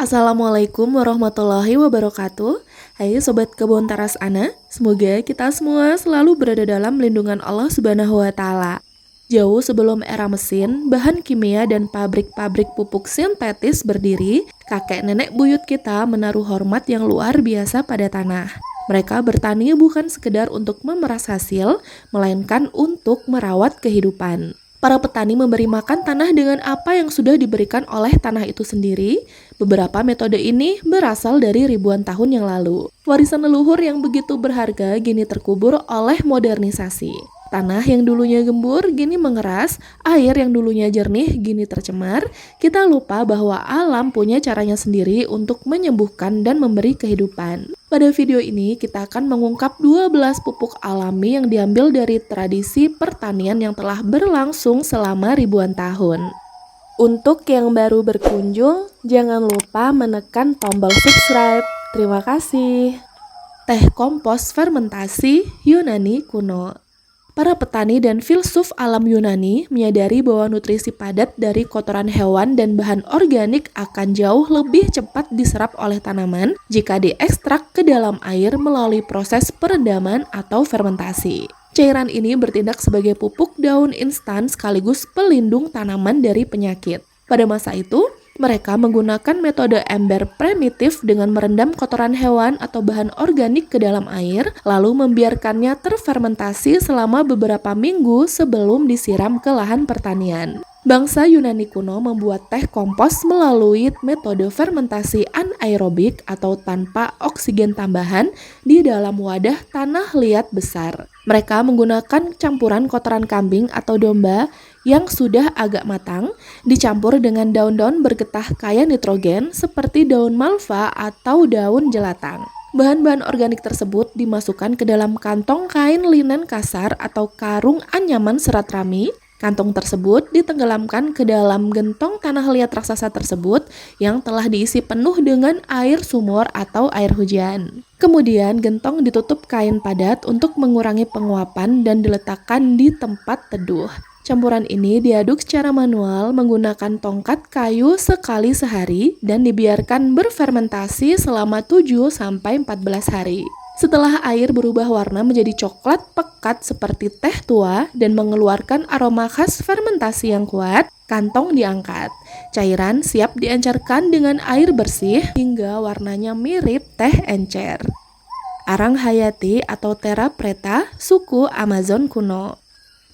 Assalamualaikum warahmatullahi wabarakatuh. Hai Sobat Kebun Teras Ana, semoga kita semua selalu berada dalam lindungan Allah Subhanahu wa Ta'ala. Jauh sebelum era mesin, bahan kimia dan pabrik-pabrik pupuk sintetis berdiri, kakek nenek buyut kita menaruh hormat yang luar biasa pada tanah. Mereka bertani bukan sekedar untuk memeras hasil, melainkan untuk merawat kehidupan. Para petani memberi makan tanah dengan apa yang sudah diberikan oleh tanah itu sendiri. Beberapa metode ini berasal dari ribuan tahun yang lalu. Warisan leluhur yang begitu berharga kini terkubur oleh modernisasi. Tanah yang dulunya gembur kini mengeras, air yang dulunya jernih kini tercemar. Kita lupa bahwa alam punya caranya sendiri untuk menyembuhkan dan memberi kehidupan. Pada video ini kita akan mengungkap 12 pupuk alami yang diambil dari tradisi pertanian yang telah berlangsung selama ribuan tahun. Untuk yang baru berkunjung, jangan lupa menekan tombol subscribe. Terima kasih. Teh kompos fermentasi Yunani kuno. Para petani dan filsuf alam Yunani menyadari bahwa nutrisi padat dari kotoran hewan dan bahan organik akan jauh lebih cepat diserap oleh tanaman jika diekstrak ke dalam air melalui proses perendaman atau fermentasi. Cairan ini bertindak sebagai pupuk daun instan sekaligus pelindung tanaman dari penyakit. Pada masa itu, mereka menggunakan metode ember primitif dengan merendam kotoran hewan atau bahan organik ke dalam air, lalu membiarkannya terfermentasi selama beberapa minggu sebelum disiram ke lahan pertanian. Bangsa Yunani kuno membuat teh kompos melalui metode fermentasi anaerobik atau tanpa oksigen tambahan di dalam wadah tanah liat besar. Mereka menggunakan campuran kotoran kambing atau domba yang sudah agak matang, dicampur dengan daun-daun bergetah kaya nitrogen seperti daun malva atau daun jelatang. Bahan-bahan organik tersebut dimasukkan ke dalam kantong kain linen kasar atau karung anyaman serat rami. Kantong tersebut ditenggelamkan ke dalam gentong tanah liat raksasa tersebut yang telah diisi penuh dengan air sumur atau air hujan. Kemudian gentong ditutup kain padat untuk mengurangi penguapan dan diletakkan di tempat teduh. Campuran ini diaduk secara manual menggunakan tongkat kayu sekali sehari dan dibiarkan berfermentasi selama 7-14 hari. Setelah air berubah warna menjadi coklat pekat seperti teh tua dan mengeluarkan aroma khas fermentasi yang kuat, kantong diangkat. Cairan siap diencerkan dengan air bersih hingga warnanya mirip teh encer. Arang hayati atau Terra preta, suku Amazon kuno.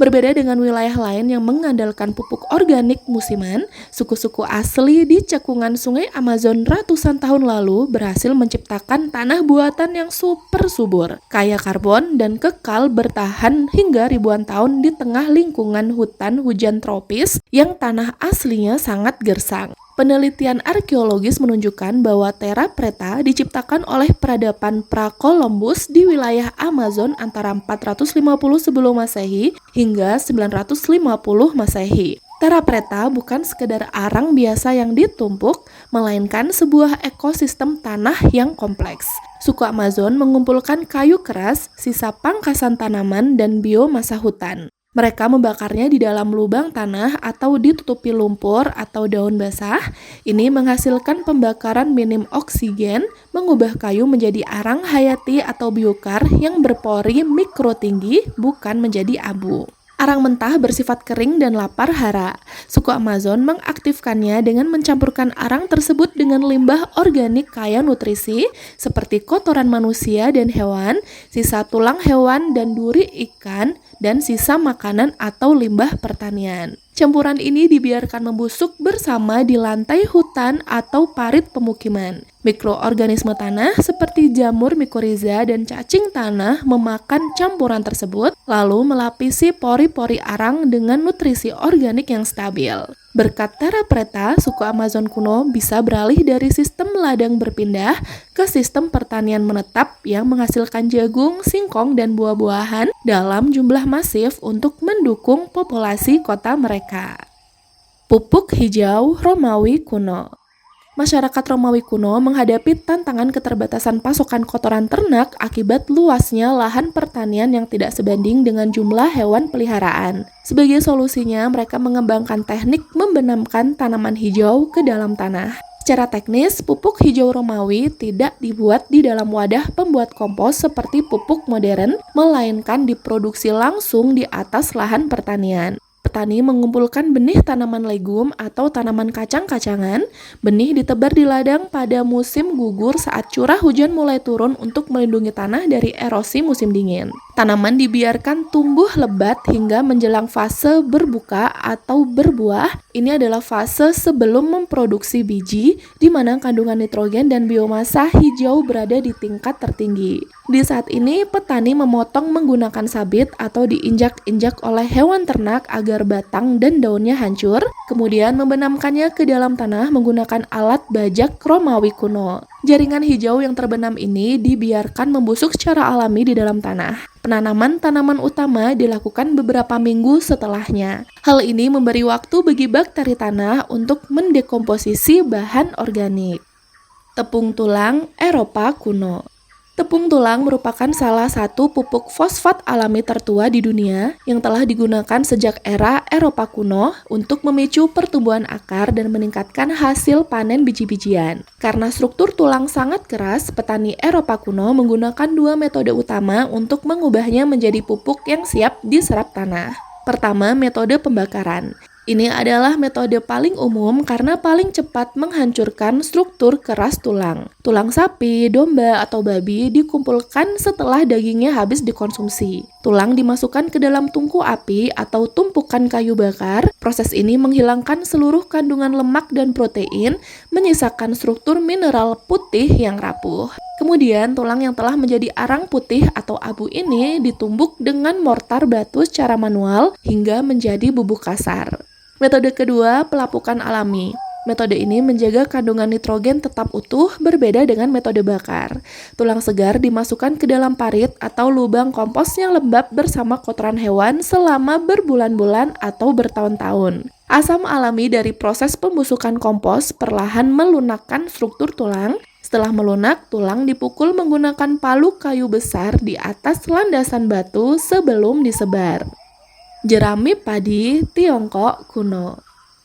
Berbeda dengan wilayah lain yang mengandalkan pupuk organik musiman, suku-suku asli di cekungan sungai Amazon ratusan tahun lalu berhasil menciptakan tanah buatan yang super subur, kaya karbon dan kekal bertahan hingga ribuan tahun di tengah lingkungan hutan hujan tropis yang tanah aslinya sangat gersang. Penelitian arkeologis menunjukkan bahwa Terra preta diciptakan oleh peradaban pra-Columbus di wilayah Amazon antara 450 sebelum Masehi hingga 950 Masehi. Terra preta bukan sekedar arang biasa yang ditumpuk, melainkan sebuah ekosistem tanah yang kompleks. Suku Amazon mengumpulkan kayu keras, sisa pangkasan tanaman, dan biomasa hutan. Mereka membakarnya di dalam lubang tanah atau ditutupi lumpur atau daun basah. Ini menghasilkan pembakaran minim oksigen, mengubah kayu menjadi arang hayati atau biokar yang berpori mikro tinggi, bukan menjadi abu. Arang mentah bersifat kering dan lapar hara. Suku Amazon mengaktifkannya dengan mencampurkan arang tersebut dengan limbah organik kaya nutrisi seperti kotoran manusia dan hewan, sisa tulang hewan dan duri ikan, dan sisa makanan atau limbah pertanian. Campuran ini dibiarkan membusuk bersama di lantai hutan atau parit pemukiman. Mikroorganisme tanah seperti jamur mikorizа dan cacing tanah memakan campuran tersebut, lalu melapisi pori-pori arang dengan nutrisi organik yang stabil. Berkat Terra preta, suku Amazon kuno bisa beralih dari sistem ladang berpindah ke sistem pertanian menetap yang menghasilkan jagung, singkong, dan buah-buahan dalam jumlah masif untuk mendukung populasi kota mereka. Pupuk hijau Romawi kuno. Masyarakat Romawi kuno menghadapi tantangan keterbatasan pasokan kotoran ternak akibat luasnya lahan pertanian yang tidak sebanding dengan jumlah hewan peliharaan. Sebagai solusinya, mereka mengembangkan teknik membenamkan tanaman hijau ke dalam tanah. Secara teknis, pupuk hijau Romawi tidak dibuat di dalam wadah pembuat kompos seperti pupuk modern, melainkan diproduksi langsung di atas lahan pertanian. Petani mengumpulkan benih tanaman legum atau tanaman kacang-kacangan. Benih ditebar di ladang pada musim gugur saat curah hujan mulai turun untuk melindungi tanah dari erosi musim dingin. Tanaman dibiarkan tumbuh lebat hingga menjelang fase berbuka atau berbuah. Ini adalah fase sebelum memproduksi biji, di mana kandungan nitrogen dan biomasa hijau berada di tingkat tertinggi. Di saat ini, petani memotong menggunakan sabit atau diinjak-injak oleh hewan ternak agar batang dan daunnya hancur, kemudian membenamkannya ke dalam tanah menggunakan alat bajak Romawi kuno. Jaringan hijau yang terbenam ini dibiarkan membusuk secara alami di dalam tanah. Penanaman tanaman utama dilakukan beberapa minggu setelahnya. Hal ini memberi waktu bagi bakteri tanah untuk mendekomposisi bahan organik. Tepung tulang Eropa kuno. Tepung tulang merupakan salah satu pupuk fosfat alami tertua di dunia yang telah digunakan sejak era Eropa kuno untuk memicu pertumbuhan akar dan meningkatkan hasil panen biji-bijian. Karena struktur tulang sangat keras, petani Eropa kuno menggunakan dua metode utama untuk mengubahnya menjadi pupuk yang siap diserap tanah. Pertama, metode pembakaran. Ini adalah metode paling umum karena paling cepat menghancurkan struktur keras tulang. Tulang sapi, domba, atau babi dikumpulkan setelah dagingnya habis dikonsumsi. Tulang dimasukkan ke dalam tungku api atau tumpukan kayu bakar. Proses ini menghilangkan seluruh kandungan lemak dan protein, menyisakan struktur mineral putih yang rapuh. Kemudian, tulang yang telah menjadi arang putih atau abu ini ditumbuk dengan mortar batu secara manual hingga menjadi bubuk kasar. Metode kedua, pelapukan alami. Metode ini menjaga kandungan nitrogen tetap utuh, berbeda dengan metode bakar. Tulang segar dimasukkan ke dalam parit atau lubang kompos yang lembab bersama kotoran hewan selama berbulan-bulan atau bertahun-tahun. Asam alami dari proses pembusukan kompos perlahan melunakkan struktur tulang. Setelah melunak, tulang dipukul menggunakan palu kayu besar di atas landasan batu sebelum disebar. Jerami padi Tiongkok kuno.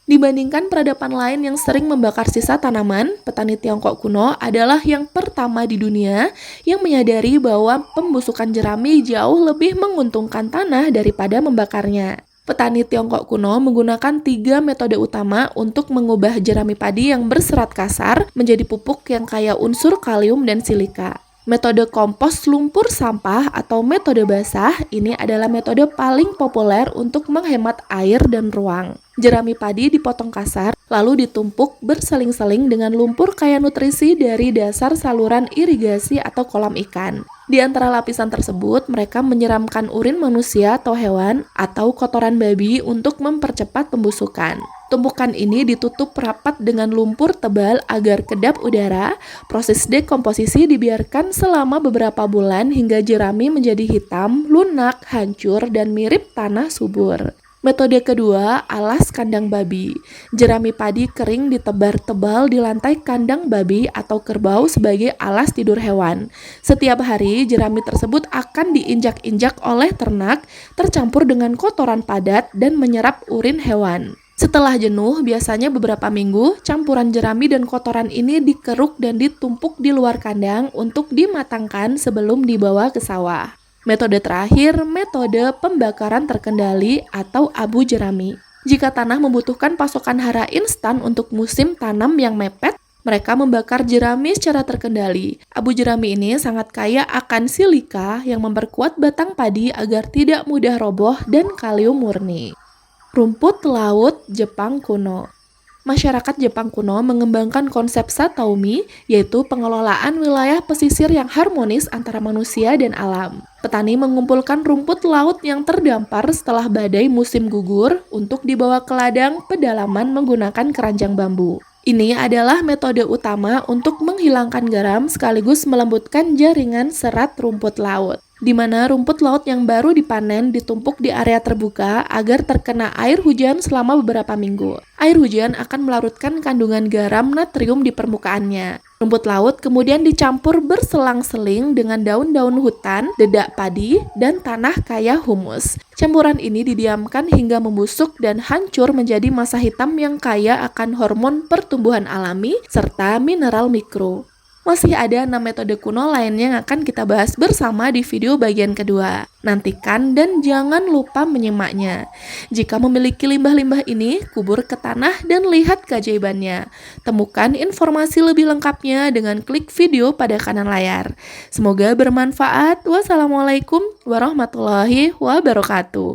Dibandingkan peradaban lain yang sering membakar sisa tanaman, petani Tiongkok kuno adalah yang pertama di dunia yang menyadari bahwa pembusukan jerami jauh lebih menguntungkan tanah daripada membakarnya. Petani Tiongkok kuno menggunakan 3 metode utama untuk mengubah jerami padi yang berserat kasar menjadi pupuk yang kaya unsur kalium dan silika. Metode kompos lumpur sampah atau metode basah ini adalah metode paling populer untuk menghemat air dan ruang. Jerami padi dipotong kasar, lalu ditumpuk berseling-seling dengan lumpur kaya nutrisi dari dasar saluran irigasi atau kolam ikan. Di antara lapisan tersebut, mereka menyiramkan urin manusia atau hewan atau kotoran babi untuk mempercepat pembusukan. Tumpukan ini ditutup rapat dengan lumpur tebal agar kedap udara. Proses dekomposisi dibiarkan selama beberapa bulan hingga jerami menjadi hitam, lunak, hancur, dan mirip tanah subur. Metode kedua, alas kandang babi. Jerami padi kering ditebar tebal di lantai kandang babi atau kerbau sebagai alas tidur hewan. Setiap hari, jerami tersebut akan diinjak-injak oleh ternak, tercampur dengan kotoran padat dan menyerap urin hewan. Setelah jenuh, biasanya beberapa minggu, campuran jerami dan kotoran ini dikeruk dan ditumpuk di luar kandang untuk dimatangkan sebelum dibawa ke sawah. Metode terakhir, metode pembakaran terkendali atau abu jerami. Jika tanah membutuhkan pasokan hara instan untuk musim tanam yang mepet, mereka membakar jerami secara terkendali. Abu jerami ini sangat kaya akan silika yang memperkuat batang padi agar tidak mudah roboh dan kalium murni. Rumput laut Jepang kuno. Masyarakat Jepang kuno mengembangkan konsep Sataomi, yaitu pengelolaan wilayah pesisir yang harmonis antara manusia dan alam. Petani mengumpulkan rumput laut yang terdampar setelah badai musim gugur untuk dibawa ke ladang pedalaman menggunakan keranjang bambu. Ini adalah metode utama untuk menghilangkan garam sekaligus melembutkan jaringan serat rumput laut, di mana rumput laut yang baru dipanen ditumpuk di area terbuka agar terkena air hujan selama beberapa minggu. Air hujan akan melarutkan kandungan garam natrium di permukaannya. Rumput laut kemudian dicampur berselang-seling dengan daun-daun hutan, dedak padi, dan tanah kaya humus. Campuran ini didiamkan hingga membusuk dan hancur menjadi massa hitam yang kaya akan hormon pertumbuhan alami serta mineral mikro. Masih ada 6 metode kuno lainnya yang akan kita bahas bersama di video bagian kedua. Nantikan dan jangan lupa menyimaknya. Jika memiliki limbah-limbah ini, kubur ke tanah dan lihat keajaibannya. Temukan informasi lebih lengkapnya dengan klik video pada kanan layar. Semoga bermanfaat. Wassalamualaikum warahmatullahi wabarakatuh.